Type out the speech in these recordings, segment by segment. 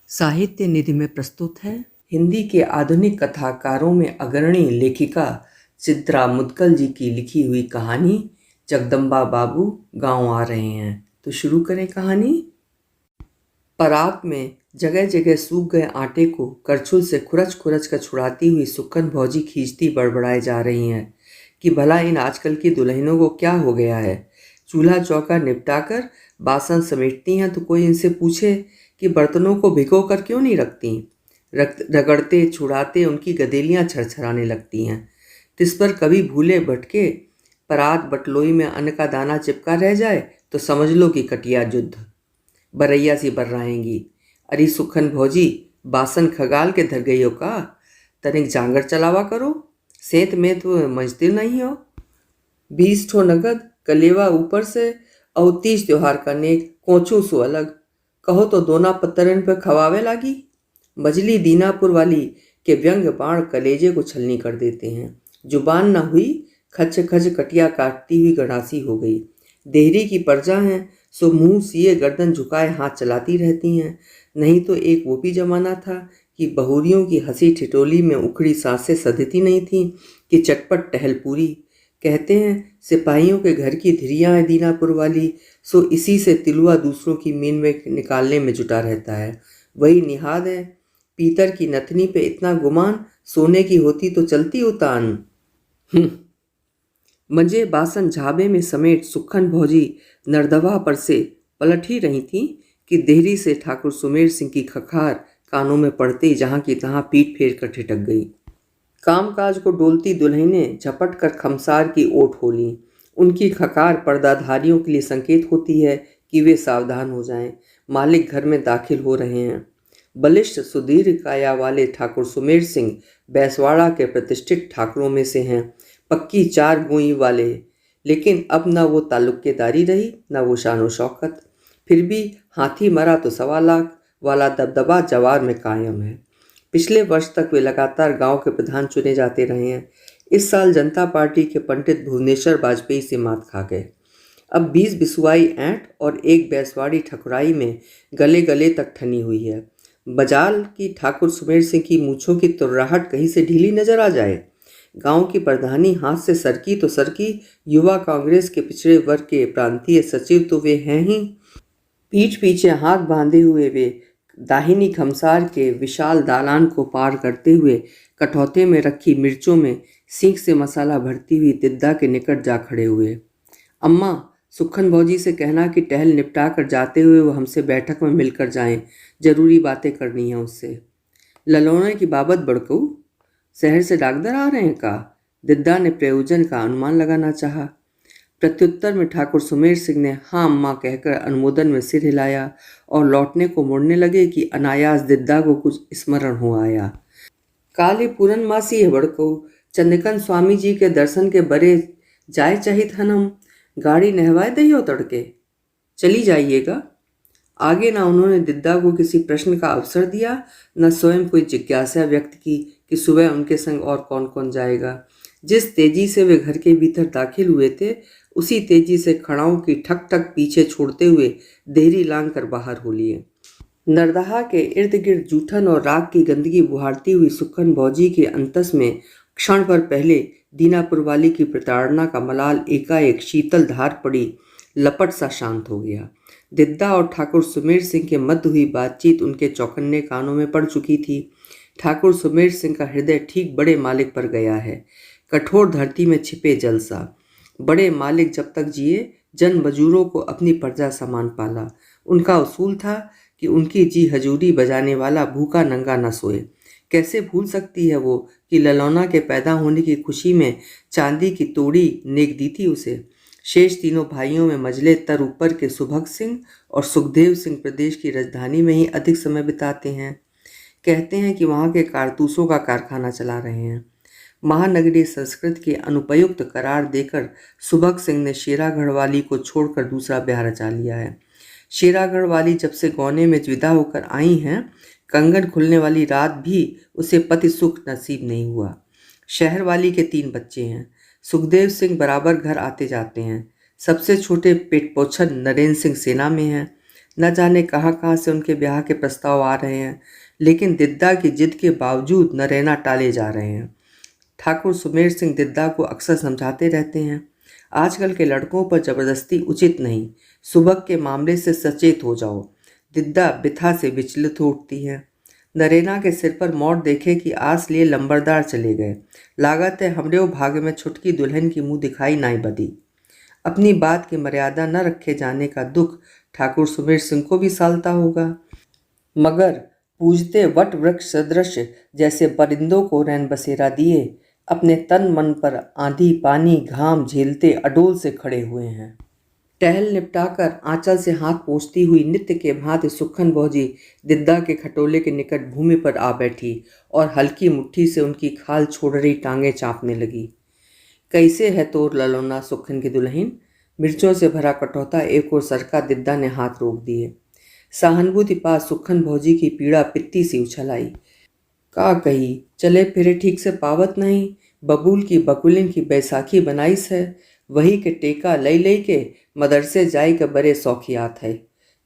साहित्य निधि में प्रस्तुत है हिंदी के आधुनिक कथाकारों में अग्रणी लेखिका चित्रा मुद्गल जी की लिखी हुई कहानी जगदम्बा बाबू गांव आ रहे हैं। तो शुरू करें कहानी। परात में जगह जगह सूख गए आटे को करछुल से खुरच खुरच कर छुड़ाती हुई सुक्कन भौजी खींचती बड़बड़ाए जा रही हैं कि भला इन आजकल की दुल्हनों को क्या हो गया है। चूल्हा चौका निपटाकर बासन समेटती हैं तो कोई इनसे पूछे कि बर्तनों को भिगो कर क्यों नहीं रखती। रगड़ते छुड़ाते उनकी गदेलियां छरछराने लगती हैं। तिस पर कभी भूले भटके परात बटलोई में अन्न का दाना चिपका रह जाए तो समझ लो कि कटिया युद्ध बरैया सी बर्राएंगी। अरे सुखन भौजी बासन खगाल के धर गई हो का, तनिक जांगर चलावा करो, सेंत में तो मजते नहीं हो। 20 ठो नगद कलेवा ऊपर से और 30 त्योहार का नेक कोचू सो अलग, कहो तो दोना पत्तरन पे खवावे लागी। मजली दीनापुर वाली के व्यंग बाण कलेजे को छलनी कर देते हैं। जुबान न हुई खच खच कटिया काटती हुई गड़ासी हो गई। देहरी की प्रजा हैं सो मुंह सिए गर्दन झुकाए हाथ चलाती रहती हैं। नहीं तो एक वो भी जमाना था कि बहुरियों की हंसी ठिठोली में उखड़ी सांसें सधती नहीं थी कि चटपट टहल पूरी। कहते हैं सिपाहियों के घर की धिरियाँ है दीनापुर वाली, सो इसी से तिलुआ दूसरों की मीन में निकालने में जुटा रहता है। वही निहाद है, पीतर की नथनी पे इतना गुमान, सोने की होती तो चलती उतान। मंजे बासन झाबे में समेट सुक्खन भौजी नरदवा पर से पलट ही रही थी कि देहरी से ठाकुर सुमेर सिंह की खखार कानों में पड़ते ही जहाँ की तहाँ पीठ फेर कर ठिठक गई। कामकाज को डोलती दुल्हनें झपट कर खमसार की ओट हो लीं। उनकी खकार पर्दाधारियों के लिए संकेत होती है कि वे सावधान हो जाएं, मालिक घर में दाखिल हो रहे हैं। बलिष्ठ सुदीर्घ काया वाले ठाकुर सुमेर सिंह बैसवाड़ा के प्रतिष्ठित ठाकुरों में से हैं, पक्की 4 गोई वाले। लेकिन अब न वो ताल्लुकेदारी रही न वो शान व शौकत। फिर भी हाथी मरा तो 1.25 लाख वाला दबदबा जवार में कायम है। पिछले वर्ष तक वे लगातार गांव के प्रधान चुने जाते रहे हैं। इस साल जनता पार्टी के पंडित भुवनेश्वर वाजपेयी से मात खा गए। अब 20 बिसुआई ऐंठ और 1 बैसवाड़ी ठकुराई में गले गले तक ठनी हुई है। बजाल की ठाकुर सुमेर सिंह की मूछों की तुर्राहट कहीं से ढीली नजर आ जाए। गांव की प्रधानी हाथ से सरकी तो सरकी, युवा कांग्रेस के पिछड़े वर्ग के प्रांतीय सचिव तो वे हैं ही। पीठ पीछे हाथ बांधे हुए वे दाहिनी खमसार के विशाल दालान को पार करते हुए कठौते में रखी मिर्चों में सींख से मसाला भरती हुई दिद्दा के निकट जा खड़े हुए। अम्मा, सुक्खन भौजी से कहना कि टहल निपटा कर जाते हुए वो हमसे बैठक में मिलकर जाएं, जरूरी बातें करनी है उससे। ललौने की बाबत बड़कू, शहर से डाकदर आ रहे हैं का? दिद्दा ने प्रयोजन का अनुमान लगाना चाहा। प्रत्युत्तर में ठाकुर सुमेर सिंह ने हाँ अम्मा कहकर अनुमोदन में सिर हिलाया और लौटने को मुड़ने लगे कि अनायास दिद्दा को कुछ स्मरण हो आया। काले पूरनमासी है बड़को, चंद्रकन स्वामी जी के दर्शन के बरे जाए चाहित हनम, गाड़ी नहवाए दही हो तड़के, चली जाइएगा। आगे ना उन्होंने दिद्दा को किसी प्रश्न का अवसर दिया, न स्वयं कोई जिज्ञासा व्यक्त की कि सुबह उनके संग और कौन कौन जाएगा। जिस तेजी से वे घर के भीतर दाखिल हुए थे उसी तेजी से खड़ाओं की ठक ठक पीछे छोड़ते हुए देहरी लांग कर बाहर हो लिए। नरदहा के इर्द गिर्द जूठन और राख की गंदगी बुहारती हुई सुक्खन भौजी के अंतस में क्षण भर पहले दीनापुर वाली की प्रताड़ना का मलाल एकाएक शीतल धार पड़ी लपट सा शांत हो गया। दिद्दा और ठाकुर सुमेर सिंह के मध्य हुई बातचीत उनके चौकन्ने कानों में पड़ चुकी थी। ठाकुर सुमेर सिंह का हृदय ठीक बड़े मालिक पर गया है, कठोर धरती में छिपे जल सा। बड़े मालिक जब तक जिए जन मजूरों को अपनी प्रजा समान पाला। उनका उसूल था कि उनकी जी हजूरी बजाने वाला भूखा नंगा न सोए। कैसे भूल सकती है वो कि ललौना के पैदा होने की खुशी में चांदी की तोड़ी नेक दी थी उसे। शेष तीनों भाइयों में मजले तर ऊपर के सुभग सिंह और सुखदेव सिंह प्रदेश की राजधानी में ही अधिक समय बिताते हैं। कहते हैं कि वहाँ के कारतूसों का कारखाना चला रहे हैं। महानगरीय संस्कृत के अनुपयुक्त करार देकर सुभग सिंह ने शेरागढ़ वाली को छोड़कर दूसरा ब्याह रचा लिया है। शेरागढ़ वाली जब से गौने में विदा होकर आई हैं, कंगन खुलने वाली रात भी उसे पति सुख नसीब नहीं हुआ। शहर वाली के 3 बच्चे हैं। सुखदेव सिंह बराबर घर आते जाते हैं। सबसे छोटे पेटपोछन नरेंद्र सिंह सेना में हैं। न जाने कहाँ कहाँ से उनके ब्याह के प्रस्ताव आ रहे हैं, लेकिन दिद्दा की जिद के बावजूद नरैना टाले जा रहे हैं। ठाकुर सुमेर सिंह दिद्दा को अक्सर समझाते रहते हैं, आजकल के लड़कों पर जबरदस्ती उचित नहीं, सुबह के मामले से सचेत हो जाओ। दिद्दा बिथा से विचलित हो उठती है। नरेना के सिर पर मोड़ देखे कि आस लिए लंबरदार चले गए। लागत है हमरे भाग्य में छुटकी दुल्हन की मुंह दिखाई नाई बदी। अपनी बात की मर्यादा न रखे जाने का दुख ठाकुर सुमेर सिंह को भी सालता होगा, मगर पूजते वट वृक्ष सदृश जैसे परिंदों को रैन बसेरा दिए अपने तन मन पर आंधी पानी घाम झेलते अडोल से खड़े हुए हैं। टहल निपटाकर आंचल से हाथ पोंछती हुई नित्य के भांति सुक्खन भौजी दिद्दा के खटोले के निकट भूमि पर आ बैठी और हल्की मुट्ठी से उनकी खाल छोड़ रही टांगें चापने लगी। कैसे है तोर ललौना सुक्खन की दुल्हन? मिर्चों से भरा कटौता एक और सरका दिद्दा ने हाथ रोक दिए। सहानुभूति पास सुक्खन भौजी की पीड़ा पित्ती सी उछल आई। का कही चले फिरे ठीक से पावत नहीं, बबूल की बकुलिन की बैसाखी बनाईस है, वही के टेका लई लई के मदरसे जाई के बड़े शौकियात है।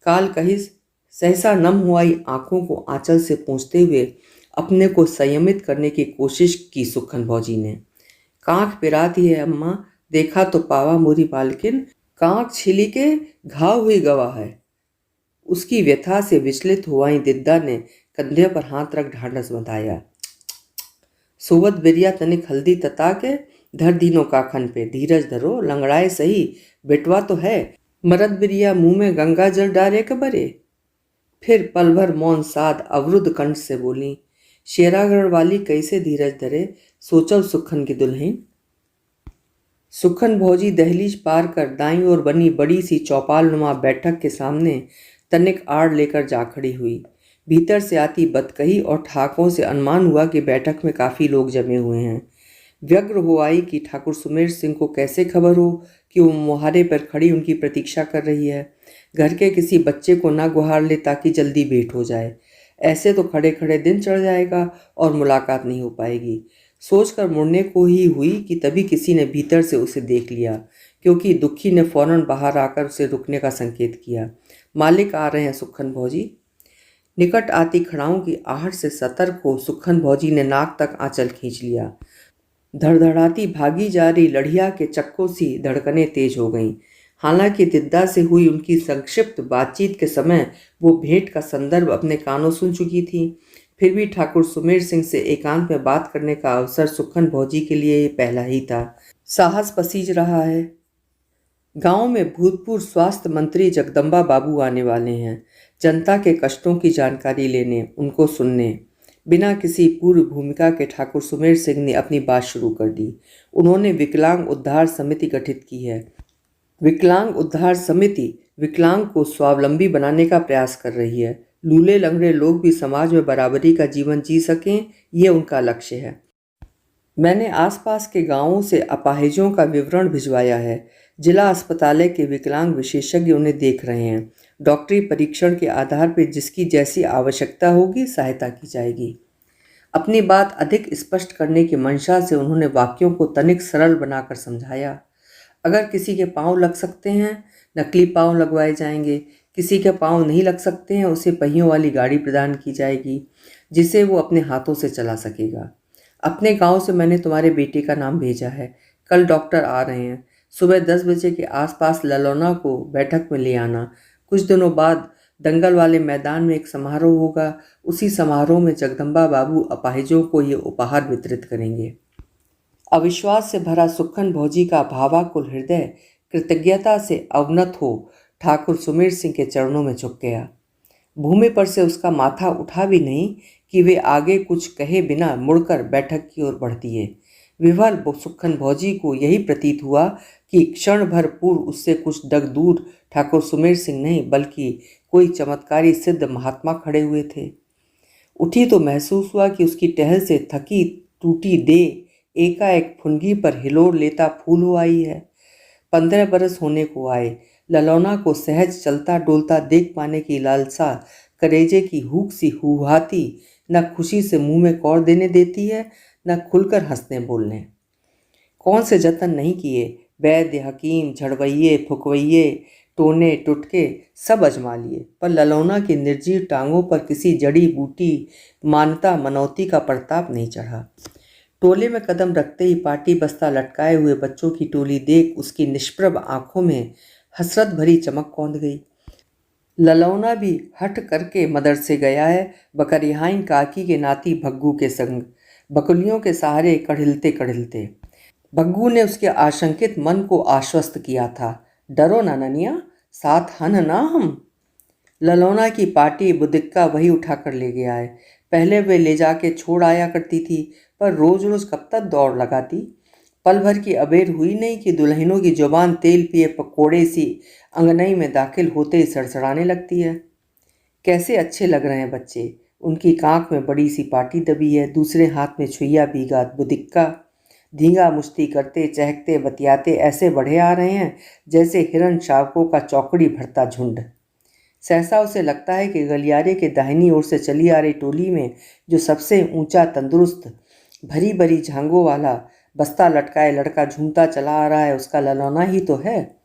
काल कहिस सहसा नम हुआई आंखों को आंचल से पोंछते हुए अपने को संयमित करने की कोशिश की सुक्खन भौजी ने। कांख पिराती है अम्मा, देखा तो पावा मोरी बालकिन, कांख छिली के घाव हुई गवा है। उसकी व्यथा से विचलित हुआई दिद्दा ने कंधे पर हाथ रख ढांढस बंधाया। सोवत बिरिया तनिक हल्दी तता के धर दीनों का खन पे, धीरज धरो, लंगड़ाए सही, बेटवा तो है, मरद बिरिया मुंह में गंगा जल डारे कबरे। फिर पल भर मौन साध अवरुद्ध कंठ से बोली, शेरागढ़ वाली कैसे धीरज धरे, सोचल सुक्खन की दुल्हन। सुक्खन भौजी दहलीज पार कर दाईं ओर बनी बड़ी सी चौपाल नुमा बैठक के सामने तनिक आड़ लेकर जा खड़ी हुई। भीतर से आती बतकही और ठाकों से अनुमान हुआ कि बैठक में काफ़ी लोग जमे हुए हैं। व्यग्र हो आई कि ठाकुर सुमेर सिंह को कैसे खबर हो कि वो मुहारे पर खड़ी उनकी प्रतीक्षा कर रही है। घर के किसी बच्चे को ना गुहार ले ताकि जल्दी भेंट हो जाए। ऐसे तो खड़े खड़े दिन चढ़ जाएगा और मुलाकात नहीं हो पाएगी। सोचकर मुड़ने को ही हुई कि तभी किसी ने भीतर से उसे देख लिया, क्योंकि दुखी ने फौरन बाहर आकर उसे रुकने का संकेत किया। मालिक आ रहे हैं सुक्खन भौजी। निकट आती खड़ाओं की आहट से सतर्क हो सुक्खन भौजी ने नाक तक आंचल खींच लिया। धड़धड़ाती भागी जा रही लड़िया के चक्कों सी धड़कनें तेज हो गईं। हालांकि दिद्दा से हुई उनकी संक्षिप्त बातचीत के समय वो भेंट का संदर्भ अपने कानों सुन चुकी थी, फिर भी ठाकुर सुमेर सिंह से एकांत में बात करने का अवसर सुक्खन भौजी के लिए ये पहला ही था। साहस पसीज रहा है। गांव में भूतपूर्व स्वास्थ्य मंत्री जगदम्बा बाबू आने वाले हैं, जनता के कष्टों की जानकारी लेने, उनको सुनने। बिना किसी पूर्व भूमिका के ठाकुर सुमेर सिंह ने अपनी बात शुरू कर दी। उन्होंने विकलांग उद्धार समिति गठित की है। विकलांग उद्धार समिति विकलांग को स्वावलंबी बनाने का प्रयास कर रही है। लूले लंगड़े लोग भी समाज में बराबरी का जीवन जी सकें, ये उनका लक्ष्य है। मैंने आसपास के गांवों से अपाहिजों का विवरण भिजवाया है। जिला अस्पताल के विकलांग विशेषज्ञ उन्हें देख रहे हैं। डॉक्टरी परीक्षण के आधार पर जिसकी जैसी आवश्यकता होगी सहायता की जाएगी। अपनी बात अधिक स्पष्ट करने की मंशा से उन्होंने वाक्यों को तनिक सरल बनाकर समझाया। अगर किसी के पांव लग सकते हैं, नकली पांव लगवाए जाएंगे। किसी के पांव नहीं लग सकते हैं, उसे पहियों वाली गाड़ी प्रदान की जाएगी जिसे वो अपने हाथों से चला सकेगा। अपने गांव से मैंने तुम्हारे बेटे का नाम भेजा है। कल डॉक्टर आ रहे हैं। सुबह 10 बजे के आसपास ललौना को बैठक में ले आना। कुछ दिनों बाद दंगल वाले मैदान में एक समारोह होगा। उसी समारोह में जगदम्बा बाबू अपाहिजों को ये उपहार वितरित करेंगे। अविश्वास से भरा सुक्खन भौजी का भावाकुल हृदय कृतज्ञता से अवनत हो ठाकुर सुमेर सिंह के चरणों में झुक गया। भूमि पर से उसका माथा उठा भी नहीं कि वे आगे कुछ कहे बिना मुड़कर बैठक की ओर बढ़ दिए। विह्वल सुक्खन भौजी को यही प्रतीत हुआ कि क्षण भर पूर्व उससे कुछ डग दूर ठाकुर सुमेर सिंह नहीं बल्कि कोई चमत्कारी सिद्ध महात्मा खड़े हुए थे। उठी तो महसूस हुआ कि उसकी टहल से थकी टूटी देह एकाएक फुनगी पर हिलोर लेता फूल हो आई है। 15 बरस होने को आए। ललौना को सहज चलता डोलता देख पाने की लालसा करेजे की हुक सी हुहाती न खुशी से मुंह में कौर देने देती है, न खुलकर हंसने बोलने। कौन से जतन नहीं किए, वैद्य हकीम झड़वैये फुकवैये टोने टुटके सब आजमा लिए, पर ललौना की निर्जीव टांगों पर किसी जड़ी बूटी मानता मनौती का प्रताप नहीं चढ़ा। टोले में कदम रखते ही पाटी बस्ता लटकाए हुए बच्चों की टोली देख उसकी निष्प्रभ आंखों में हसरत भरी चमक कौंध गई। ललौना भी हट करके मदरसे गया है, बकरिहाइन काकी के नाती भग्गू के संग, बकुलियों के सहारे कढ़िलते कढ़िलते। भग्गू ने उसके आशंकित मन को आश्वस्त किया था। डरो ना ननिया, साथ हन ना हम। ललौना की पाटी बुदिक्का वही उठाकर ले गया है। पहले वे ले जाके छोड़ आया करती थी, पर रोज रोज कब तक दौड़ लगाती। पल भर की अबेर हुई नहीं कि दुल्हनों की जुबान तेल पिए पकोड़े सी अंगनई में दाखिल होते ही सड़सड़ाने लगती है। कैसे अच्छे लग रहे हैं बच्चे। उनकी कांख में बड़ी सी पाटी दबी है, दूसरे हाथ में छुइया बीघा बुदिक्का। धींगा मुश्ती करते चहकते बतियाते ऐसे बढ़े आ रहे हैं जैसे हिरण शावकों का चौकड़ी भरता झुंड। सहसा उसे लगता है कि गलियारे के दाहिनी ओर से चली आ रही टोली में जो सबसे ऊंचा तंदुरुस्त भरी भरी झांगों वाला बस्ता लटकाए लड़का झूमता चला आ रहा है, उसका ललौना ही तो है।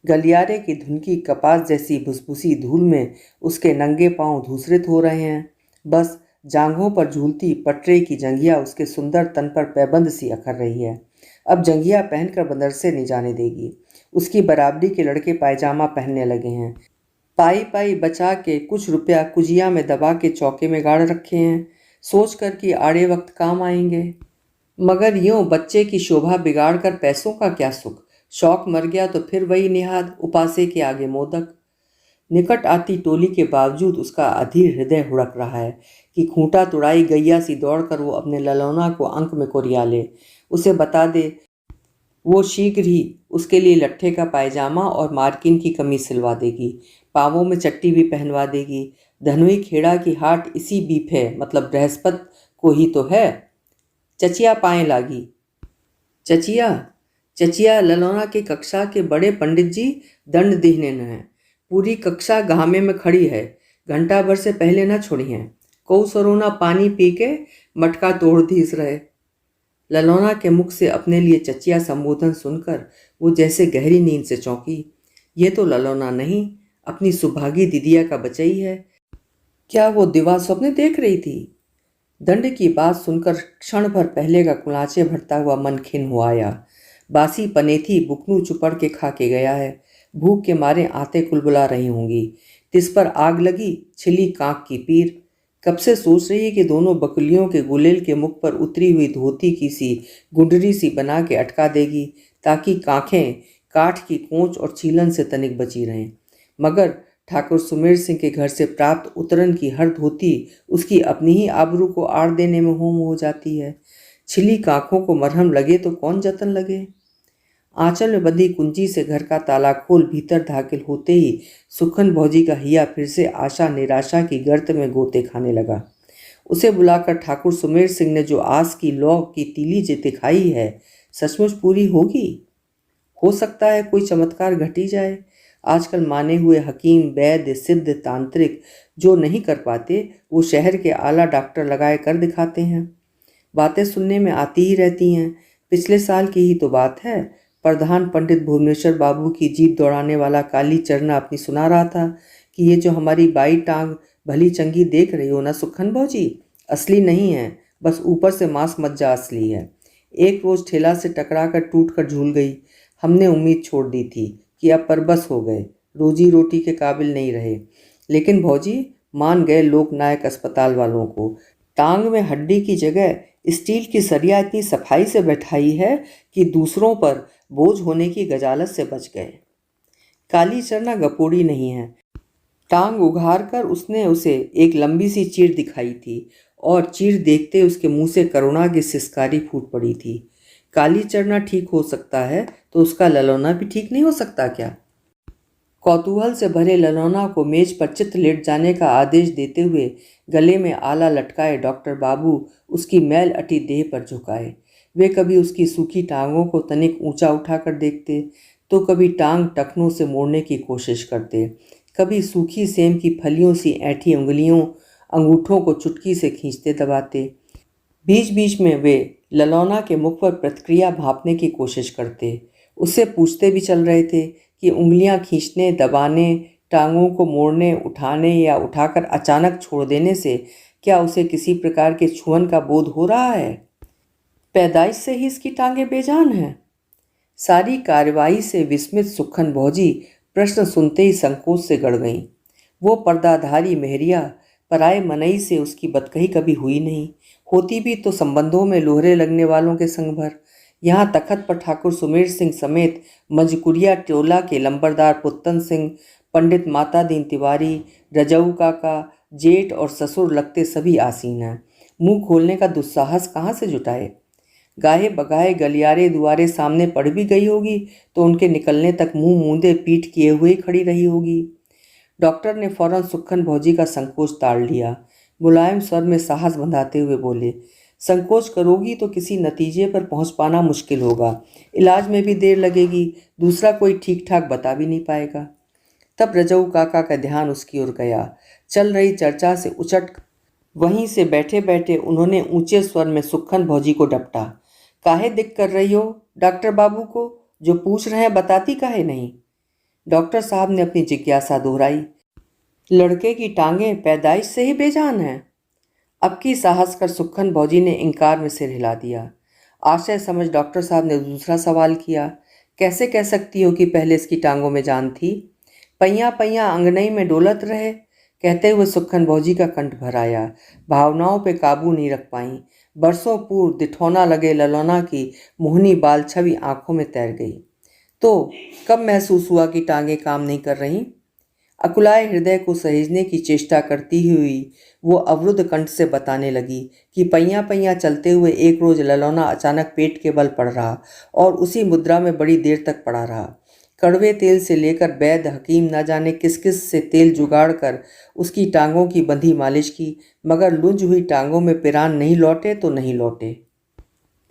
गलियारे की धुनकी कपास जैसी भुसभुसी धूल में उसके नंगे पांव धूसरित हो रहे हैं। बस जांघों पर झूलती पटरे की जंघिया उसके सुंदर तन पर पैबंद सी अखर रही है। अब जंघिया पहनकर बंदरसे नहीं जाने देगी। उसकी बराबरी के लड़के पायजामा पहनने लगे हैं। पाई पाई बचा के कुछ रुपया कुजिया में दबा के चौके में गाड़ रखे हैं, सोच कर कि आड़े वक्त काम आएंगे। मगर यूं बच्चे की शोभा बिगाड़ कर पैसों का क्या सुख। शौक मर गया तो फिर वही निहाद, उपासे के आगे मोदक। निकट आती टोली के बावजूद उसका अधीर हृदय हुड़क रहा है कि खूंटा तुड़ाई गैया सी दौड़कर वो अपने ललौना को अंक में कोरिया ले, उसे बता दे वो शीघ्र ही उसके लिए लट्ठे का पायजामा और मार्किन की कमीज सिलवा देगी, पाँवों में चट्टी भी पहनवा देगी। धनुई खेड़ा की हाट इसी बीप है, मतलब बृहस्पत को ही तो है। चचिया पाए लागी। चचिया चचिया ललौना के कक्षा के बड़े पंडित जी दंड देने न है। पूरी कक्षा गामे में खड़ी है, घंटा भर से पहले न छोड़ी हैं। कौ सरोना पानी पी के मटका तोड़ धीस रहे। ललौना के मुख से अपने लिए चचिया संबोधन सुनकर वो जैसे गहरी नींद से चौंकी। ये तो ललौना नहीं, अपनी सुभागी दीदिया का बचई है। क्या वो दिवा स्वप्न देख रही थी? दंड की बात सुनकर क्षण भर पहले का कुलाचे भरता हुआ मन खिन्न हो आया। बासी पनेथी बुकनू चुपड़ के खा के गया है, भूख के मारे आते कुलबुला रही होंगी। तिस पर आग लगी, छिली कांख की पीर। कब से सोच रही है कि दोनों बकुलियों के गुलेल के मुख पर उतरी हुई धोती की सी गुंडरी सी बना के अटका देगी, ताकि कांखें काठ की कोंच और छीलन से तनिक बची रहें। मगर ठाकुर सुमेर सिंह के घर से प्राप्त उतरन की हर धोती उसकी अपनी ही आबरू को आड़ देने में होम हो जाती है। छिली कांखों को मरहम लगे तो कौन जतन लगे। आंचल में बंधी कुंजी से घर का ताला खोल भीतर दाखिल होते ही सुखन भौजी का हिया फिर से आशा निराशा की गर्त में गोते खाने लगा। उसे बुलाकर ठाकुर सुमेर सिंह ने जो आस की लौ की तीली जे दिखाई है, सचमुच पूरी होगी? हो सकता है कोई चमत्कार घटी जाए। आजकल माने हुए हकीम वैद्य सिद्ध तांत्रिक जो नहीं कर पाते, वो शहर के आला डॉक्टर लगाए कर दिखाते हैं। बातें सुनने में आती ही रहती हैं। पिछले साल की ही तो बात है, प्रधान पंडित भुवनेश्वर बाबू की जीप दौड़ाने वाला काली चरना अपनी सुना रहा था कि ये जो हमारी बाई टांग भली चंगी देख रही हो ना सुखन भौजी, असली नहीं है, बस ऊपर से मांस मज्जा असली है। एक रोज ठेला से टकरा कर टूट कर झूल गई। हमने उम्मीद छोड़ दी थी कि अब परबस हो गए, रोजी रोटी के काबिल नहीं रहे। लेकिन भौजी मान गए लोकनायक अस्पताल वालों को। टांग में हड्डी की जगह स्टील की सरिया इतनी सफाई से बैठाई है कि दूसरों पर बोझ होने की गजालत से बच गए। काली चरना गपोड़ी नहीं है। टांग उघार कर उसने उसे एक लंबी सी चीर दिखाई थी और चीर देखते उसके मुंह से करुणा की सिसकारी फूट पड़ी थी। काली चरना ठीक हो सकता है तो उसका ललौना भी ठीक नहीं हो सकता क्या? कौतूहल से भरे ललौना को मेज पर चित लेट जाने का आदेश देते हुए गले में आला लटकाए डॉक्टर बाबू उसकी मैल अटी देह पर झुकाए। वे कभी उसकी सूखी टांगों को तनिक ऊंचा उठाकर देखते, तो कभी टांग टखनों से मोड़ने की कोशिश करते, कभी सूखी सेम की फलियों सी ऐंठी उंगलियों अंगूठों को चुटकी से खींचते दबाते। बीच बीच में वे ललौना के मुख पर प्रतिक्रिया भांपने की कोशिश करते। उससे पूछते भी चल रहे थे कि उंगलियां खींचने, दबाने, टांगों को मोड़ने, उठाने या उठाकर अचानक छोड़ देने से क्या उसे किसी प्रकार के छुअन का बोध हो रहा है? पैदाइश से ही इसकी टांगें बेजान हैं। सारी कार्रवाई से विस्मित सुक्खन भौजी प्रश्न सुनते ही संकोच से गड़ गईं। वो पर्दाधारी मेहरिया पराए मनई से उसकी बदकही कभी हुई नहीं, होती भी तो संबंधों में लोहरे लगने वालों के संग भर। यहाँ तखत पर ठाकुर सुमेर सिंह समेत मजकुरिया टोला के लंबरदार पुत्तन सिंह, पंडित माता दीन तिवारी, रजऊ काका, जेठ और ससुर लगते सभी आसीन हैं। मुंह खोलने का दुस्साहस कहाँ से जुटाए? गाहे बगाहे गलियारे दुआरे सामने पड़ भी गई होगी तो उनके निकलने तक मुंह मूंदे पीठ किए हुए खड़ी रही होगी। डॉक्टर ने फौरन सुक्खन भौजी का संकोच ताड़ लिया। मुलायम स्वर में साहस बंधाते हुए बोले, संकोच करोगी तो किसी नतीजे पर पहुंच पाना मुश्किल होगा, इलाज में भी देर लगेगी, दूसरा कोई ठीक ठाक बता भी नहीं पाएगा। तब रजऊ काका का ध्यान उसकी ओर गया। चल रही चर्चा से उचट वहीं से बैठे बैठे उन्होंने ऊंचे स्वर में सुक्खन भौजी को डपटा। काहे दिक कर रही हो डॉक्टर बाबू को? जो पूछ रहे हैं बताती काहे नहीं? डॉक्टर साहब ने अपनी जिज्ञासा दोहराई। लड़के की टांगें पैदाइश से ही बेजान हैं। अब की साहस कर सुक्खन भौजी ने इनकार में सिर हिला दिया। आशय समझ डॉक्टर साहब ने दूसरा सवाल किया, कैसे कह सकती हो कि पहले इसकी टांगों में जान थी? पैया पैया अंगनई में डोलत रहे। कहते हुए सुक्खन भौजी का कंठ भर आया। भावनाओं पे काबू नहीं रख पाई। बरसों पूर्व दिठौना लगे ललौना की मोहनी बाल छवि आंखों में तैर गई। तो कब महसूस हुआ कि टांगें काम नहीं कर रहीं? अकुलाए हृदय को सहेजने की चेष्टा करती हुई वो अवरुद्ध कंठ से बताने लगी कि पैया पैया चलते हुए एक रोज ललौना अचानक पेट के बल पड़ रहा और उसी मुद्रा में बड़ी देर तक पड़ा रहा। कड़वे तेल से लेकर वैद्य हकीम न जाने किस किस से तेल जुगाड़ कर उसकी टांगों की बंधी मालिश की, मगर लुंज हुई टांगों में पिरान नहीं लौटे तो नहीं लौटे।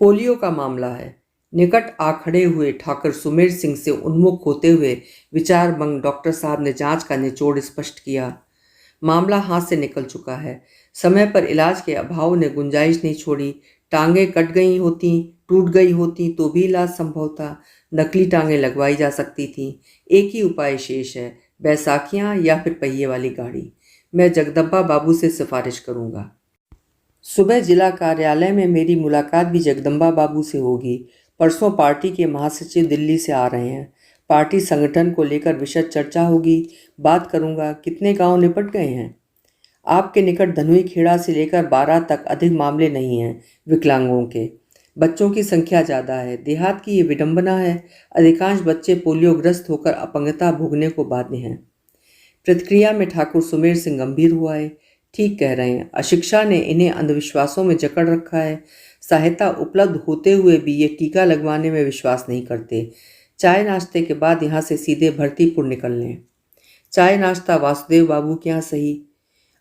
पोलियो का मामला है। निकट आ खड़े हुए ठाकुर सुमेर सिंह से उन्मुख होते हुए विचारमग्न डॉक्टर साहब ने जांच का निचोड़ स्पष्ट किया। मामला हाथ से निकल चुका है। समय पर इलाज के अभाव ने गुंजाइश नहीं छोड़ी। टांगें कट गई होती, टूट गई होती तो भी इलाज संभव था। नकली टांगें लगवाई जा सकती थीं। एक ही उपाय शेष है, बैसाखियाँ या फिर पहिए वाली गाड़ी। मैं जगदम्बा बाबू से सिफारिश करूँगा। सुबह जिला कार्यालय में मेरी मुलाकात भी जगदम्बा बाबू से होगी। परसों पार्टी के महासचिव दिल्ली से आ रहे हैं। पार्टी संगठन को लेकर विशद चर्चा होगी। बात करूंगा। कितने गांव निपट गए हैं? आपके निकट धनुई खेड़ा से लेकर 12 तक अधिक मामले नहीं हैं विकलांगों के। बच्चों की संख्या ज़्यादा है। देहात की ये विडंबना है, अधिकांश बच्चे पोलियोग्रस्त होकर अपंगता भोगने को बाध्य हैं। प्रतिक्रिया में ठाकुर सुमेर सिंह गंभीर हुआ है। ठीक कह रहे हैं, अशिक्षा ने इन्हें अंधविश्वासों में जकड़ रखा है। सहायता उपलब्ध होते हुए भी ये टीका लगवाने में विश्वास नहीं करते। चाय नाश्ते के बाद यहाँ से सीधे भरतीपुर निकल लें। चाय नाश्ता वासुदेव बाबू के यहाँ सही।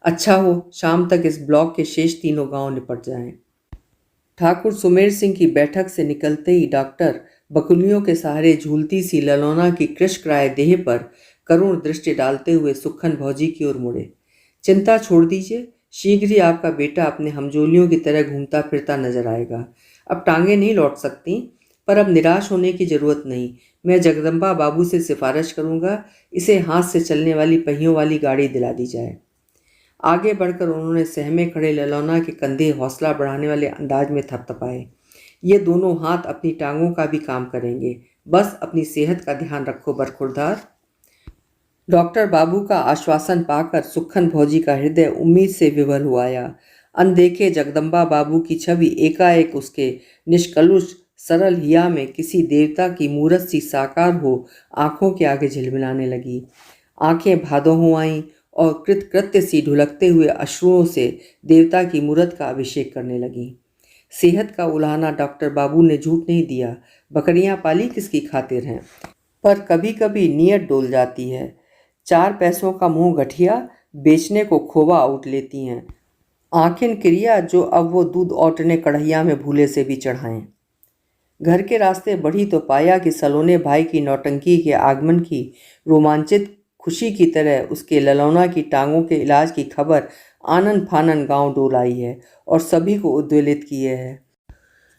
अच्छा हो शाम तक इस ब्लॉक के शेष तीनों गांव निपट जाएं। ठाकुर सुमेर सिंह की बैठक से निकलते ही डॉक्टर बकुलियों के सहारे झूलती सी ललौना की कृशक्राय देह पर करुण दृष्टि डालते हुए सुक्खन भौजी की ओर मुड़े। चिंता छोड़ दीजिए, शीघ्र ही आपका बेटा अपने हमजोलियों की तरह घूमता फिरता नजर आएगा। अब टांगें नहीं लौट सकती, पर अब निराश होने की जरूरत नहीं। मैं जगदम्बा बाबू से सिफारिश करूंगा, इसे हाथ से चलने वाली पहियों वाली गाड़ी दिला दी जाए। आगे बढ़कर उन्होंने सहमे खड़े ललौना के कंधे हौसला बढ़ाने वाले अंदाज में थपथपाए। ये दोनों हाथ अपनी टांगों का भी काम करेंगे, बस अपनी सेहत का ध्यान रखो बरखुरदार। डॉक्टर बाबू का आश्वासन पाकर सुक्खन भौजी का हृदय उम्मीद से विवल हुआ आया। अनदेखे जगदम्बा बाबू की छवि एकाएक उसके निष्कलुष सरल हिया में किसी देवता की मूरत सी साकार हो आंखों के आगे झिलमिलाने लगी। आंखें भादों हो आईं और कृतकृत्य सी ढुलकते हुए अश्रुओं से देवता की मूरत का अभिषेक करने लगी। सेहत का उलाहना डॉक्टर बाबू ने झूठ नहीं दिया। बकरियां पाली किसकी खातिर हैं, पर कभी कभी नीयत डोल जाती है। 4 पैसों का मुंह गठिया बेचने को खोवा आउट लेती हैं। आखिन क्रिया जो अब वो दूध औटने कढ़ैया में भूले से भी चढ़ाएं। घर के रास्ते बढ़ी तो पाया कि सलोने भाई की नौटंकी के आगमन की रोमांचित खुशी की तरह उसके ललौना की टांगों के इलाज की खबर आनन फानन गांव डोल आई है और सभी को उद्वेलित किए है।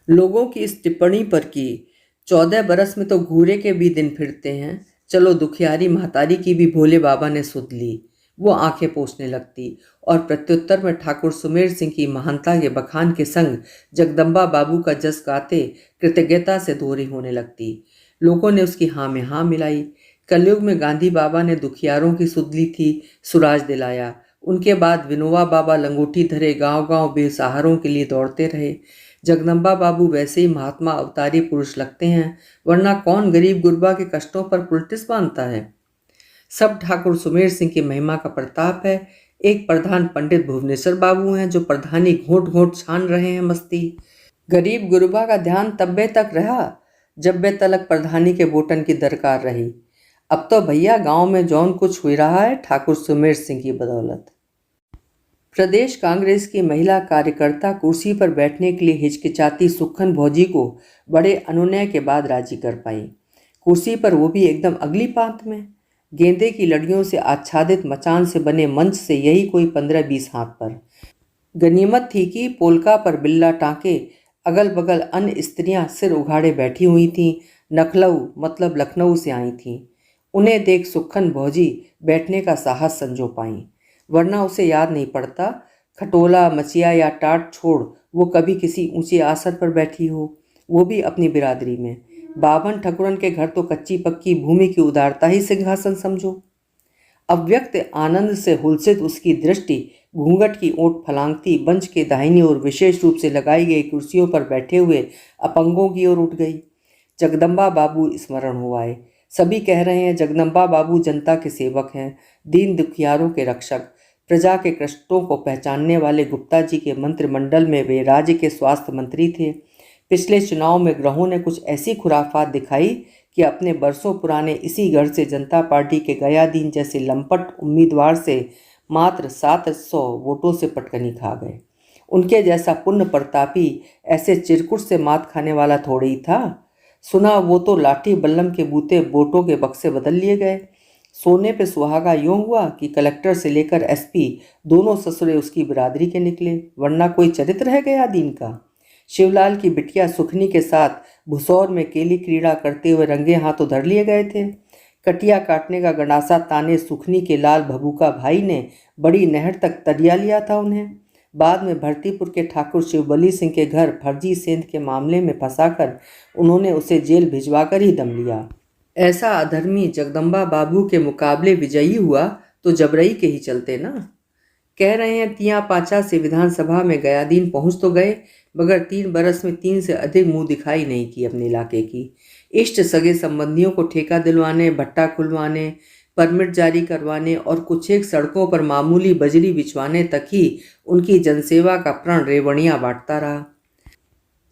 लोगों की इस टिप्पणी पर कि 14 बरस में तो घूरे के भी दिन फिरते हैं, चलो दुखियारी महतारी की भी भोले बाबा ने सुध ली। वो आंखें पोंछने लगती और प्रत्युत्तर में ठाकुर सुमेर सिंह की महानता के बखान के संग जगदम्बा बाबू का जस गाते कृतज्ञता से दोहरी होने लगती। लोगों ने उसकी हाँ में हाँ मिलाई। कलयुग में गांधी बाबा ने दुखियारों की सुध ली थी, सुराज दिलाया। उनके बाद विनोबा बाबा लंगोटी धरे गांव गांव बेसहारों के लिए दौड़ते रहे। जगदम्बा बाबू वैसे ही महात्मा अवतारी पुरुष लगते हैं, वरना कौन गरीब गुरबा के कष्टों पर पुलटिस बांधता है। सब ठाकुर सुमेर सिंह की महिमा का प्रताप है। एक प्रधान पंडित भुवनेश्वर बाबू हैं जो प्रधानी घोट घोट छान रहे हैं मस्ती। गरीब गुरबा का ध्यान तब्बे तक रहा जब बे तलक प्रधानी के वोटन की दरकार रही। अब तो भैया गांव में जौन कुछ हुई रहा है ठाकुर सुमेर सिंह की बदौलत। प्रदेश कांग्रेस की महिला कार्यकर्ता कुर्सी पर बैठने के लिए हिचकिचाती सुक्खन भौजी को बड़े अनुनय के बाद राजी कर पाई। कुर्सी पर वो भी एकदम अगली पांत में। गेंदे की लड़ियों से आच्छादित मचान से बने मंच से यही कोई 15-20 हाथ पर। गनीमत थी कि पोलका पर बिल्ला टाँके अगल बगल अन्य स्त्रियां सिर उघाड़े बैठी हुई थीं, नखलऊ मतलब लखनऊ से आई थीं। उन्हें देख सुक्खन भौजी बैठने का साहस संजो पाईं, वरना उसे याद नहीं पड़ता खटोला मचिया या टाट छोड़ वो कभी किसी ऊंचे आसन पर बैठी हो, वो भी अपनी बिरादरी में। बावन ठकुरन के घर तो कच्ची पक्की भूमि की उदारता ही सिंहासन समझो। अव्यक्त आनंद से हुलसित उसकी दृष्टि घूंघट की ओट फलांगती मंच के दाहिनी ओर विशेष रूप से लगाई गई कुर्सियों पर बैठे हुए अपंगों की ओर उठ गई। जगदम्बा बाबू स्मरण हो आए। सभी कह रहे हैं जगदम्बा बाबू जनता के सेवक हैं, दीन दुखियारों के रक्षक। प्रजा के कष्टों को पहचानने वाले गुप्ता जी के मंत्रिमंडल में वे राज्य के स्वास्थ्य मंत्री थे। पिछले चुनाव में ग्रहों ने कुछ ऐसी खुराफात दिखाई कि अपने बरसों पुराने इसी गढ़ से जनता पार्टी के गयादीन जैसे लंपट उम्मीदवार से मात्र 700 वोटों से पटकनी खा गए। उनके जैसा पुण्य प्रतापी ऐसे चिरकुट से मात खाने वाला थोड़ी ही था। सुना वो तो लाठी बल्लम के बूते वोटों के बक्से बदल लिए गए। सोने पे सुहागा यूं हुआ कि कलेक्टर से लेकर एसपी दोनों ससुरे उसकी बिरादरी के निकले, वरना कोई चरित्र है गया दीन का। शिवलाल की बिटिया सुखनी के साथ भुसौर में केली क्रीड़ा करते हुए रंगे हाथों धर लिए गए थे। कटिया काटने का गंडासा ताने सुखनी के लाल भभूका भाई ने बड़ी नहर तक तरिया लिया था उन्हें। बाद में भरतीपुर के ठाकुर शिवबली सिंह के घर फर्जी सेंध के मामले में फंसाकर उन्होंने उसे जेल भिजवाकर ही दम लिया। ऐसा अधर्मी जगदम्बा बाबू के मुकाबले विजयी हुआ तो जबरई के ही चलते ना। कह रहे हैं तिया पाचा से विधानसभा में गयादीन पहुंच तो गए, मगर 3 बरस में 3 से अधिक मुंह दिखाई नहीं की अपने इलाके की। इष्ट सगे संबंधियों को ठेका दिलवाने, भट्टा खुलवाने, परमिट जारी करवाने और कुछ एक सड़कों पर मामूली बजरी बिछवाने तक ही उनकी जनसेवा का प्रण रेवड़ियां बांटता रहा।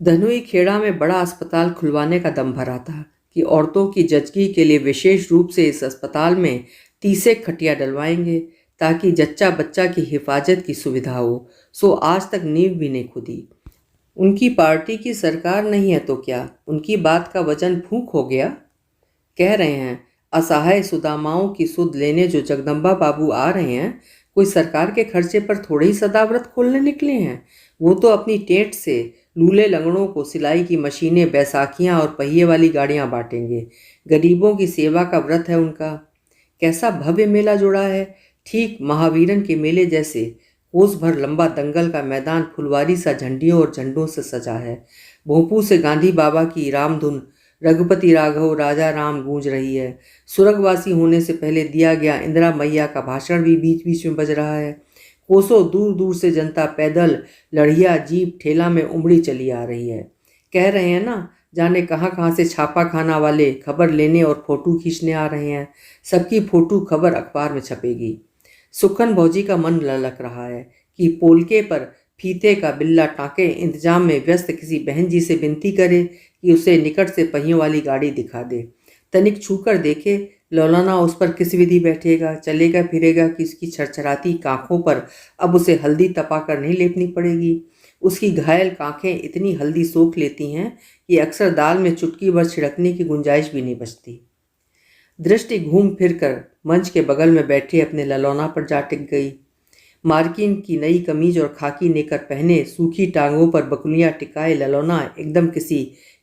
धनुई खेड़ा में बड़ा अस्पताल खुलवाने का दम भरा था कि औरतों की जचगी के लिए विशेष रूप से इस अस्पताल में 30 खटिया डलवाएंगे ताकि जच्चा बच्चा की हिफाजत की सुविधा हो। सो आज तक नींव भी नहीं खुदी। उनकी पार्टी की सरकार नहीं है तो क्या, उनकी बात का वजन फूंक हो गया। कह रहे हैं असहाय सुदामाओं की सुध लेने जो जगदम्बा बाबू आ रहे हैं, कोई सरकार के खर्चे पर थोड़े ही सदाव्रत खोलने निकले हैं। वो तो अपनी टेट से लूले लंगड़ों को सिलाई की मशीनें, बैसाखियां और पहिए वाली गाड़ियां बांटेंगे। गरीबों की सेवा का व्रत है उनका। कैसा भव्य मेला जुड़ा है, ठीक महावीरन के मेले जैसे। कोस भर लंबा दंगल का मैदान फुलवारी सा झंडियों और झंडों से सजा है। भोंपू से गांधी बाबा की रामधुन रघुपति राघव राजा राम गूंज रही है। सुरगवासी होने से पहले दिया गया इंदिरा मैया का भाषण भी बीच बीच में बज रहा है। कोसों दूर दूर से जनता पैदल, लड़िया, जीप, ठेला में उमड़ी चली आ रही है। कह रहे हैं ना, जाने कहाँ कहाँ से छापा खाना वाले खबर लेने और फोटो खींचने आ रहे हैं। सबकी फोटो खबर अखबार में छपेगी। सुखन भौजी का मन ललक रहा है कि पोलके पर फीते का बिल्ला टाँके इंतजाम में व्यस्त किसी बहन जी से विनती करे कि उसे निकट से पहियों वाली गाड़ी दिखा दे। तनिक छूकर देखे लौलाना उस पर किस विधि बैठेगा, चलेगा फिरेगा कि उसकी छरछराती कांखों पर अब उसे हल्दी तपाकर नहीं लेपनी पड़ेगी। उसकी घायल कांखें इतनी हल्दी सोख लेती हैं कि अक्सर दाल में चुटकी भर छिड़कने की गुंजाइश भी नहीं बचती। दृष्टि घूम फिरकर मंच के बगल में बैठे अपने ललौना पर जा टिक गई। मार्किन की नई कमीज और खाकी नेकर पहने सूखी टांगों पर बकुलियां टिकाए ललौना एकदम किसी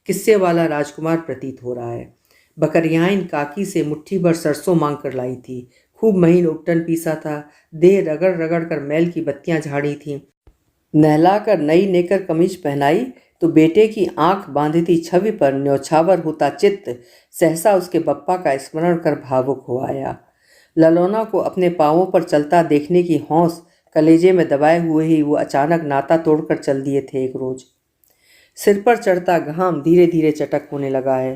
किस्से वाला राजकुमार प्रतीत हो रहा है। बकरियाइन काकी से मुट्ठी भर सरसों मांग कर लाई थी। खूब महीन उपटन पीसा था। देह रगड़ रगड़ कर मैल की बत्तियां झाड़ी थीं। नहलाकर नई नेकर कमीज पहनाई तो बेटे की आंख बांधती छवि पर न्यौछावर होता चित्त सहसा उसके बप्पा का स्मरण कर भावुक हो आया। ललौना को अपने पांवों पर चलता देखने की हौस कलेजे में दबाए हुए ही वो अचानक नाता तोड़कर चल दिए थे एक रोज। सिर पर चढ़ता घाम धीरे धीरे चटक होने लगा है।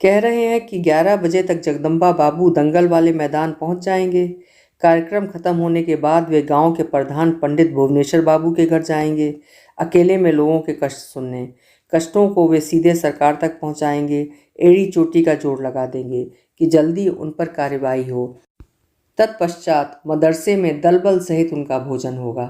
कह रहे हैं कि 11 बजे तक जगदम्बा बाबू दंगल वाले मैदान पहुंच जाएंगे। कार्यक्रम खत्म होने के बाद वे गांव के प्रधान पंडित भुवनेश्वर बाबू के घर जाएंगे, अकेले में लोगों के कष्ट सुनने। कष्टों को वे सीधे सरकार तक पहुंचाएंगे, एड़ी चोटी का जोड़ लगा देंगे कि जल्दी उन पर कार्रवाई हो। तत्पश्चात मदरसे में दलबल सहित उनका भोजन होगा।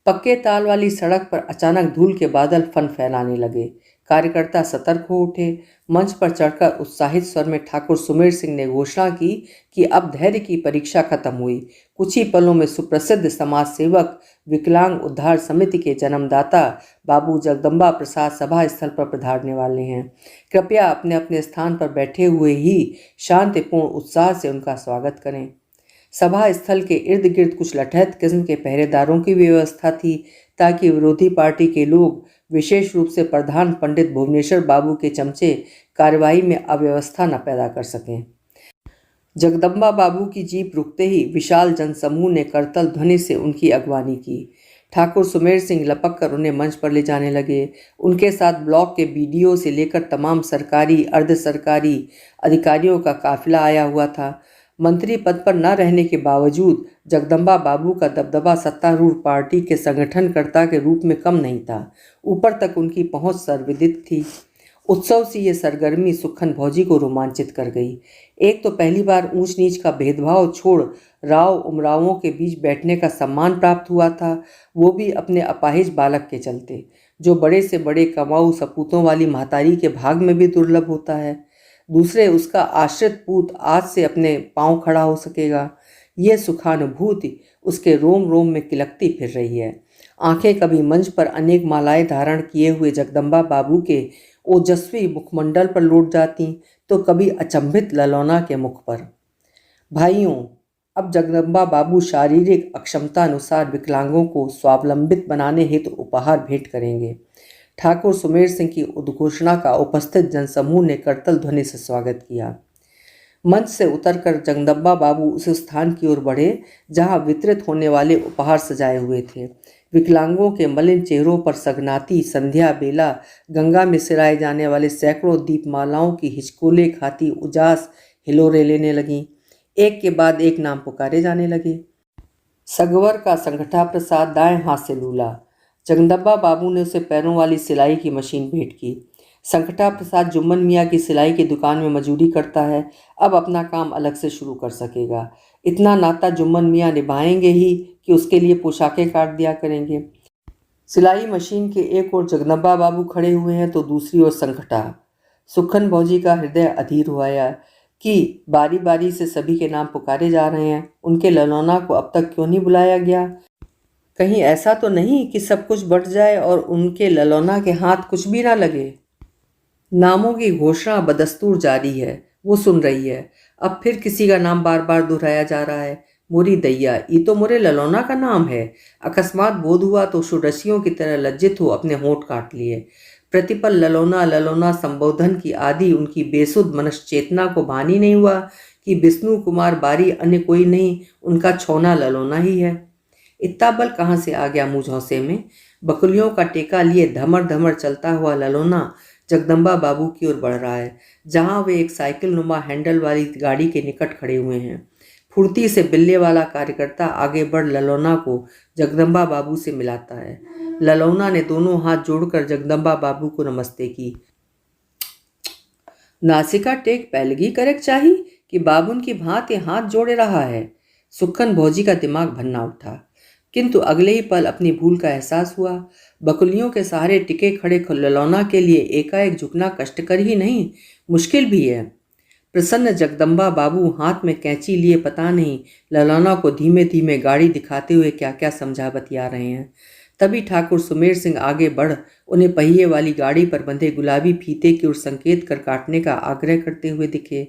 पक्के ताल वाली सड़क पर अचानक धूल के बादल फन फैलाने लगे। कार्यकर्ता सतर्क हो उठे। मंच पर चढ़कर उत्साहित स्वर में ठाकुर सुमेर सिंह ने घोषणा की कि अब धैर्य की परीक्षा खत्म हुई। कुछ ही पलों में सुप्रसिद्ध समाज सेवक विकलांग उद्धार समिति के जन्मदाता बाबू जगदम्बा प्रसाद सभा स्थल पर पधारने वाले हैं। कृपया अपने अपने स्थान पर बैठे हुए ही शांतिपूर्ण उत्साह से उनका स्वागत करें। सभा स्थल के इर्द गिर्द कुछ लठैत किस्म के पहरेदारों की व्यवस्था थी ताकि विरोधी पार्टी के लोग, विशेष रूप से प्रधान पंडित भुवनेश्वर बाबू के चमचे, कार्रवाई में अव्यवस्था न पैदा कर सकें। जगदम्बा बाबू की जीप रुकते ही विशाल जनसमूह ने करतल ध्वनि से उनकी अगवानी की। ठाकुर सुमेर सिंह लपक कर उन्हें मंच पर ले जाने लगे। उनके साथ ब्लॉक के बीडीओ से लेकर तमाम सरकारी अर्ध सरकारी अधिकारियों का काफिला आया हुआ था। मंत्री पद पर न रहने के बावजूद जगदम्बा बाबू का दबदबा सत्तारूढ़ पार्टी के संगठनकर्ता के रूप में कम नहीं था। ऊपर तक उनकी पहुंच सर्वविदित थी। उत्सव सी ये सरगर्मी सुक्खन भौजी को रोमांचित कर गई। एक तो पहली बार ऊंच नीच का भेदभाव छोड़ राव उमरावों के बीच बैठने का सम्मान प्राप्त हुआ था, वो भी अपने अपाहिज बालक के चलते, जो बड़े से बड़े कमाऊ सपूतों वाली महतारी के भाग में भी दुर्लभ होता है। दूसरे उसका आश्रित पूत आज से अपने पांव खड़ा हो सकेगा। यह सुखानुभूति उसके रोम रोम में किलकती फिर रही है। आंखें कभी मंच पर अनेक मालाएं धारण किए हुए जगदम्बा बाबू के ओजस्वी मुखमंडल पर लौट जाती तो कभी अचंभित ललौना के मुख पर। भाइयों, अब जगदम्बा बाबू शारीरिक अक्षमता अनुसार विकलांगों को स्वावलंबित बनाने हेतु उपहार भेंट करेंगे। ठाकुर सुमेर सिंह की उद्घोषणा का उपस्थित जनसमूह ने करतल ध्वनि से स्वागत किया। मंच से उतरकर जगदम्बा बाबू उस स्थान की ओर बढ़े जहां वितरित होने वाले उपहार सजाए हुए थे। विकलांगों के मलिन चेहरों पर सगनाती संध्या बेला गंगा में सिराए जाने वाले सैकड़ों दीपमालाओं की हिचकोले खाती उजास हिलोरे लेने लगीं। एक के बाद एक नाम पुकारे जाने लगे। सगवर का संगठा प्रसाद दाएं हाथ से लूला। जगदम्बा बाबू ने उसे पैरों वाली सिलाई की मशीन भेंट की। संकटा प्रसाद जुम्मन मियाँ की सिलाई की दुकान में मजूरी करता है, अब अपना काम अलग से शुरू कर सकेगा। इतना नाता जुम्मन मियाँ निभाएंगे ही कि उसके लिए पोशाकें काट दिया करेंगे। सिलाई मशीन के एक ओर जगदम्बा बाबू खड़े हुए हैं तो दूसरी ओर संकटा। सुक्खन भौजी का हृदय अधीर हो आया कि बारी बारी से सभी के नाम पुकारे जा रहे हैं। उनके ललौना को अब तक क्यों नहीं बुलाया गया? कहीं ऐसा तो नहीं कि सब कुछ बट जाए और उनके ललौना के हाथ कुछ भी ना लगे। नामों की घोषणा बदस्तूर जारी है। वो सुन रही है। अब फिर किसी का नाम बार बार दोहराया जा रहा है। मोरी दैया, ये तो मोरे ललौना का नाम है। अकस्मात बोध हुआ तो षोडशियों की तरह लज्जित हो अपने होंठ काट लिए। प्रतिपल ललौना ललौना संबोधन की आदि उनकी बेसुध मनश्चेतना को भानी नहीं हुआ कि विष्णु कुमार बारी अन्य कोई नहीं, उनका छौना ललौना ही है। इतना बल कहाँ से आ गया मुँह झौसे में? बकुलियों का टेका लिए धमर धमर चलता हुआ ललौना जगदम्बा बाबू की ओर बढ़ रहा है, जहां वे एक साइकिल नुमा हैंडल वाली गाड़ी के निकट खड़े हुए हैं। फुर्ती से बिल्ले वाला कार्यकर्ता आगे बढ़ ललौना को जगदम्बा बाबू से मिलाता है। ललौना ने दोनों हाथ जोड़कर जगदम्बा बाबू को नमस्ते की। नासिका टेक पैलगी करेक चाही कि बाबुन की भांति हाथ जोड़े रहा है। सुक्खन भौजी का दिमाग भन्ना उठा, किंतु अगले ही पल अपनी भूल का एहसास हुआ। बकुलियों के सहारे टिके खड़े ललौना के लिए एकाएक झुकना कष्टकर ही नहीं, मुश्किल भी है। प्रसन्न जगदम्बा बाबू हाथ में कैंची लिए पता नहीं ललौना को धीमे धीमे गाड़ी दिखाते हुए क्या क्या समझा बतिया रहे हैं। तभी ठाकुर सुमेर सिंह आगे बढ़ उन्हें पहिए वाली गाड़ी पर बंधे गुलाबी फीते की ओर संकेत कर काटने का आग्रह करते हुए दिखे।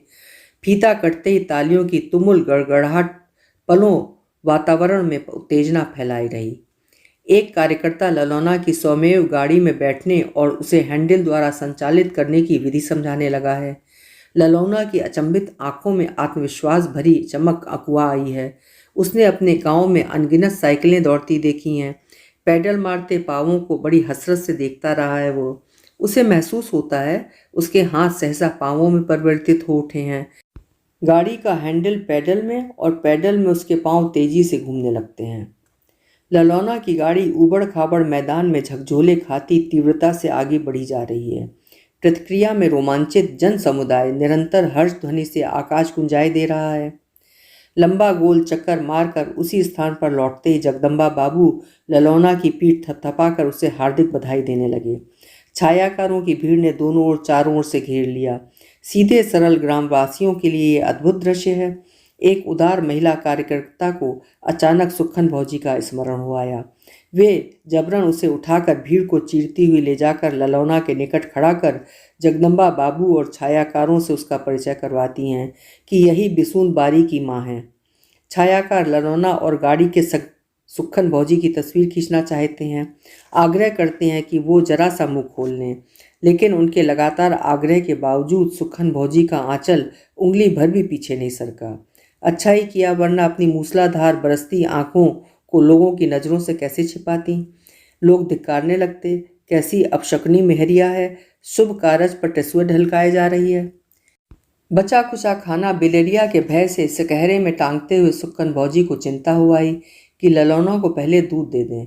फीता कटते ही तालियों की तुमुल गड़गड़ाहट पलों वातावरण में उत्तेजना फैलाई रही। एक कार्यकर्ता ललौना की स्वमेव गाड़ी में बैठने और उसे हैंडल द्वारा संचालित करने की विधि समझाने लगा है। ललौना की अचंभित आंखों में आत्मविश्वास भरी चमक अकुआ आई है। उसने अपने गांव में अनगिनत साइकिलें दौड़ती देखी हैं। पैडल मारते पावों को बड़ी हसरत से देखता रहा है वो। उसे महसूस होता है उसके हाथ सहसा पावों में परिवर्तित हो उठे हैं। गाड़ी का हैंडल पैडल में और पैडल में उसके पांव तेजी से घूमने लगते हैं। ललौना की गाड़ी ऊबड़ खाबड़ मैदान में झकझोले खाती तीव्रता से आगे बढ़ी जा रही है। प्रतिक्रिया में रोमांचित जन समुदाय निरंतर हर्ष ध्वनि से आकाश गुंजाई दे रहा है। लंबा गोल चक्कर मारकर उसी स्थान पर लौटते ही जगदम्बा बाबू ललौना की पीठ थपथपाकर उसे हार्दिक बधाई देने लगे। छायाकारों की भीड़ ने दोनों ओर चारों ओर से घेर लिया। सीधे सरल ग्रामवासियों के लिए ये अद्भुत दृश्य है। एक उदार महिला कार्यकर्ता को अचानक सुक्खन भौजी का स्मरण हो आया। वे जबरन उसे उठाकर भीड़ को चीरती हुई ले जाकर ललौना के निकट खड़ा कर जगदम्बा बाबू और छायाकारों से उसका परिचय करवाती हैं कि यही बिसून बारी की माँ है। छायाकार ललौना और गाड़ी के सुक्खन भौजी की तस्वीर खींचना चाहते हैं। आग्रह करते हैं कि वो जरा सा मुंह खोल लें, लेकिन उनके लगातार आग्रह के बावजूद सुक्खन भौजी का आंचल उंगली भर भी पीछे नहीं सरका। अच्छा ही किया, वरना अपनी मूसलाधार बरसती आंखों को लोगों की नज़रों से कैसे छिपाती। लोग धिक्कारने लगते, कैसी अपशकुनी मेहरिया है, शुभ कारज पर टेसुए ढलकाए जा रही है। बचा खुचा खाना बिलेरिया के भय से सकहरे में टांगते हुए सुक्खन भौजी को चिंता हो आई कि ललौना को पहले दूध दे दें।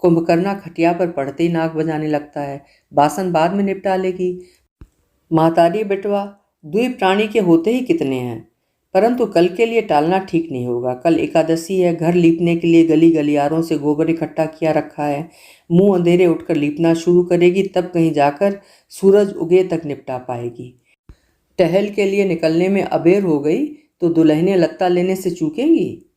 कुंभकर्णा खटिया पर पड़ते ही नाक बजाने लगता है, बासन बाद में निपटा लेगी। मातारी बेटवा द्वीप प्राणी के होते ही कितने हैं, परंतु कल के लिए टालना ठीक नहीं होगा। कल एकादशी है, घर लीपने के लिए गली गलियारों से गोबर इकट्ठा किया रखा है। मुंह अंधेरे उठकर लीपना शुरू करेगी, तब कहीं जाकर सूरज उगे तक निपटा पाएगी। टहल के लिए निकलने में अबेर हो गई तो दुल्हनें लत्ता लेने से चूकेंगी।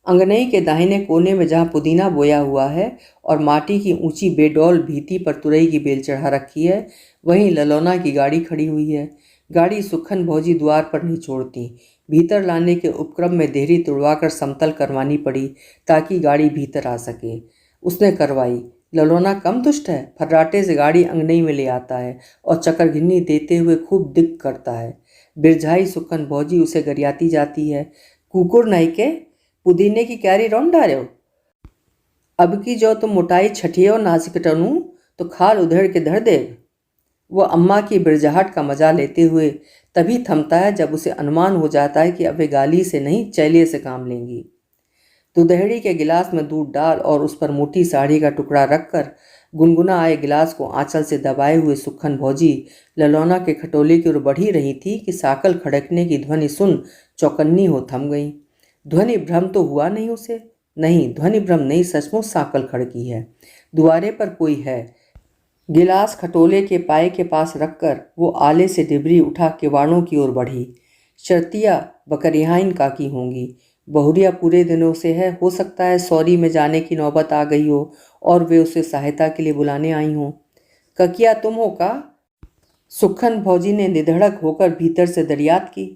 अंगनई के दाहिने कोने में जहाँ पुदीना बोया हुआ है और माटी की ऊंची बेडौल भीति पर तुरई की बेल चढ़ा रखी है, वहीं ललौना की गाड़ी खड़ी हुई है। गाड़ी सुक्खन भौजी द्वार पर नहीं छोड़ती। भीतर लाने के उपक्रम में देहरी तुड़वाकर समतल करवानी पड़ी ताकि गाड़ी भीतर आ सके। उसने करवाई। ललौना कम दुष्ट है, फर्राटे से गाड़ी अंगनई में ले आता है और चक्कर देते हुए खूब दिक करता है। बिरझाई सुक्खन भौजी उसे गरियाती जाती है, कुकुर नहीं के पुदीने की क्यारी रौन डालो। अब की जो तुम मोटाई छठियो नासिकटनू तो खाल उधेड़ के धर देग। वो अम्मा की बिरजाहट का मजा लेते हुए तभी थमता है जब उसे अनुमान हो जाता है कि अब वे गाली से नहीं चैलिए से काम लेंगी। दुधहड़ी के गिलास में दूध डाल और उस पर मोटी साड़ी का टुकड़ा रखकर गुनगुना आए गिलास को आंचल से दबाए हुए सुक्खन भौजी ललौना के खटोले की ओर बढ़ी रही थी कि साकल खड़कने की ध्वनि सुन चौकन्नी हो थम गई। ध्वनि भ्रम तो हुआ नहीं उसे? नहीं, ध्वनि भ्रम नहीं, सचमुच साकल खड़की है। दुआरे पर कोई है। गिलास खटोले के पाए के पास रखकर वो आले से डिबरी उठा किवाड़ों की ओर बढ़ी। शर्तिया बकरियाइन काकी होंगी। बहुरिया पूरे दिनों से है, हो सकता है सौरी में जाने की नौबत आ गई हो और वे उसे सहायता के लिए बुलाने आई हों। ककिया तुम हो का? सुक्खन भौजी ने निधड़क होकर भीतर से दरियात की।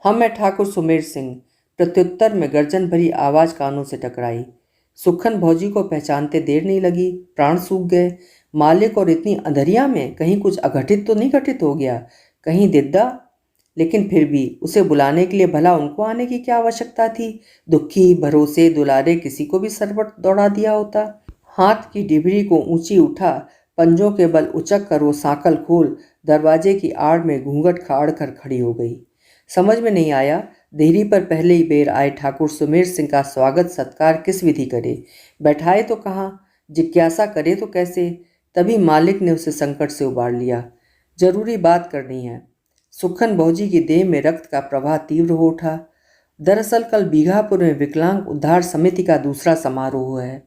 हम मैं ठाकुर सुमेर सिंह। प्रत्युत्तर में गर्जन भरी आवाज़ कानों से टकराई। सुक्खन भौजी को पहचानते देर नहीं लगी, प्राण सूख गए। मालिक और इतनी अंधरिया में कहीं कुछ अघटित तो नहीं घटित हो गया, कहीं दिद्दा? लेकिन फिर भी उसे बुलाने के लिए भला उनको आने की क्या आवश्यकता थी? दुखी भरोसे दुलारे किसी को भी सरबट दौड़ा दिया होता। हाथ की डिबरी को ऊंची उठा, पंजों के बल उचक कर वो सांकल खोल दरवाजे की आड़ में घूंघट खाड़ कर खड़ी हो गई। समझ में नहीं आया देहरी पर पहले ही बेर आए ठाकुर सुमेर सिंह का स्वागत सत्कार किस विधि करे। बैठाए तो कहाँ, जिज्ञासा करे तो कैसे? तभी मालिक ने उसे संकट से उबार लिया। जरूरी बात करनी है। सुक्खन भौजी की देह में रक्त का प्रवाह तीव्र हो उठा। दरअसल कल बीघापुर में विकलांग उद्धार समिति का दूसरा समारोह है।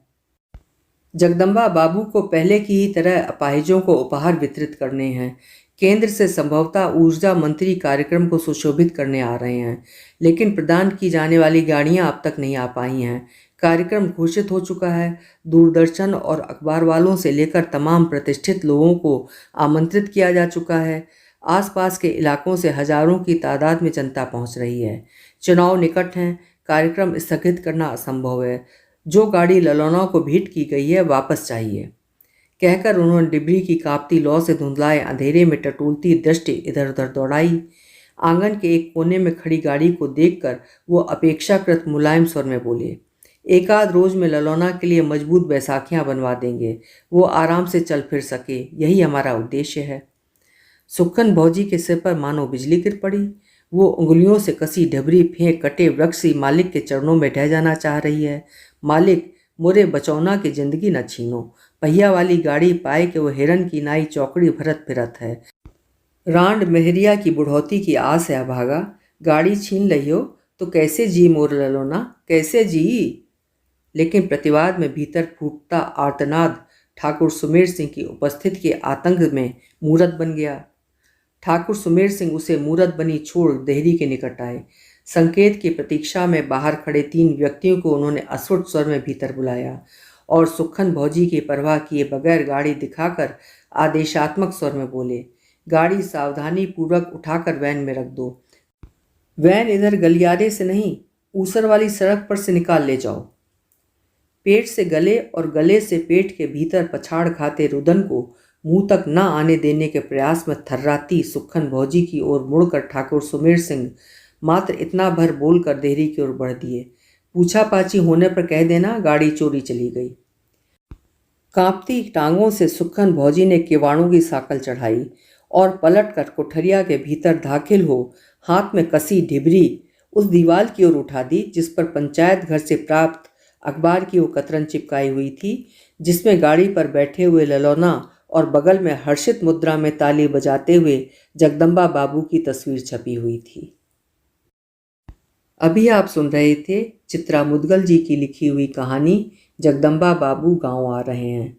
जगदम्बा बाबू को पहले की ही तरह अपाहिजों को उपहार वितरित करने हैं। केंद्र से संभवतः ऊर्जा मंत्री कार्यक्रम को सुशोभित करने आ रहे हैं, लेकिन प्रदान की जाने वाली गाड़ियां अब तक नहीं आ पाई हैं। कार्यक्रम घोषित हो चुका है। दूरदर्शन और अखबार वालों से लेकर तमाम प्रतिष्ठित लोगों को आमंत्रित किया जा चुका है। आसपास के इलाकों से हजारों की तादाद में जनता पहुंच रही है। चुनाव निकट हैं, कार्यक्रम स्थगित करना असंभव है। जो गाड़ी ललौना को भेंट की गई है वापस चाहिए, कहकर उन्होंने डिब्री की कांपती लौ से धुंधलाए अंधेरे में टटोलती दृष्टि इधर उधर दौड़ाई। आंगन के एक कोने में खड़ी गाड़ी को देखकर वो अपेक्षाकृत मुलायम स्वर में बोले, एक आध रोज में ललौना के लिए मजबूत बैसाखियां बनवा देंगे, वो आराम से चल फिर सके, यही हमारा उद्देश्य है। सुक्खन भौजी के सिर पर मानो बिजली गिर पड़ी। वो उंगलियों से कसी ढबरी फेंक कटे वृक्ष सी मालिक के चरणों में ढह जाना चाह रही है। मालिक, मोरे बचौना की जिंदगी न छीनो। पहिया वाली गाड़ी पाए कि वो हिरन की नाई चौकड़ी भरत फिरत है। रांड मेहरिया की बुढ़ौती की आस है अभागा। गाड़ी छीन लही हो तो कैसे जी मोर ललौना, कैसे जी। लेकिन प्रतिवाद में भीतर फूटता आर्तनाद ठाकुर सुमेर सिंह की उपस्थिति के आतंक में मूरत बन गया। ठाकुर सुमेर सिंह उसे मूरत बनी छोड़ देहरी के निकट आए। संकेत की प्रतीक्षा में बाहर खड़े 3 व्यक्तियों को उन्होंने अस्फुट स्वर में भीतर बुलाया और सुक्खन भौजी की परवाह किए बगैर गाड़ी दिखाकर आदेशात्मक स्वर में बोले, गाड़ी सावधानी पूर्वक उठाकर वैन में रख दो। वैन इधर गलियारे से नहीं, ऊसर वाली सड़क पर से निकाल ले जाओ। पेट से गले और गले से पेट के भीतर पछाड़ खाते रुदन को मुंह तक न आने देने के प्रयास में थर्राती सुक्खन भौजी की ओर मुड़कर ठाकुर सुमेर सिंह मात्र इतना भर बोलकर देहरी की ओर बढ़ दिए, पूछा पाछी होने पर कह देना गाड़ी चोरी चली गई। कांपती टांगों से सुक्खन भौजी ने किवाड़ों की साकल चढ़ाई और पलटकर कोठरिया के भीतर दाखिल हो हाथ में कसी ढिबरी उस दीवार की ओर उठा दी जिस पर पंचायत घर से प्राप्त अखबार की वो कतरन चिपकाई हुई थी, जिसमें गाड़ी पर बैठे हुए ललौना और बगल में हर्षित मुद्रा में ताली बजाते हुए जगदम्बा बाबू की तस्वीर छपी हुई थी। अभी आप सुन रहे थे चित्रा मुदगल जी की लिखी हुई कहानी जगदम्बा बाबू गांव आ रहे हैं।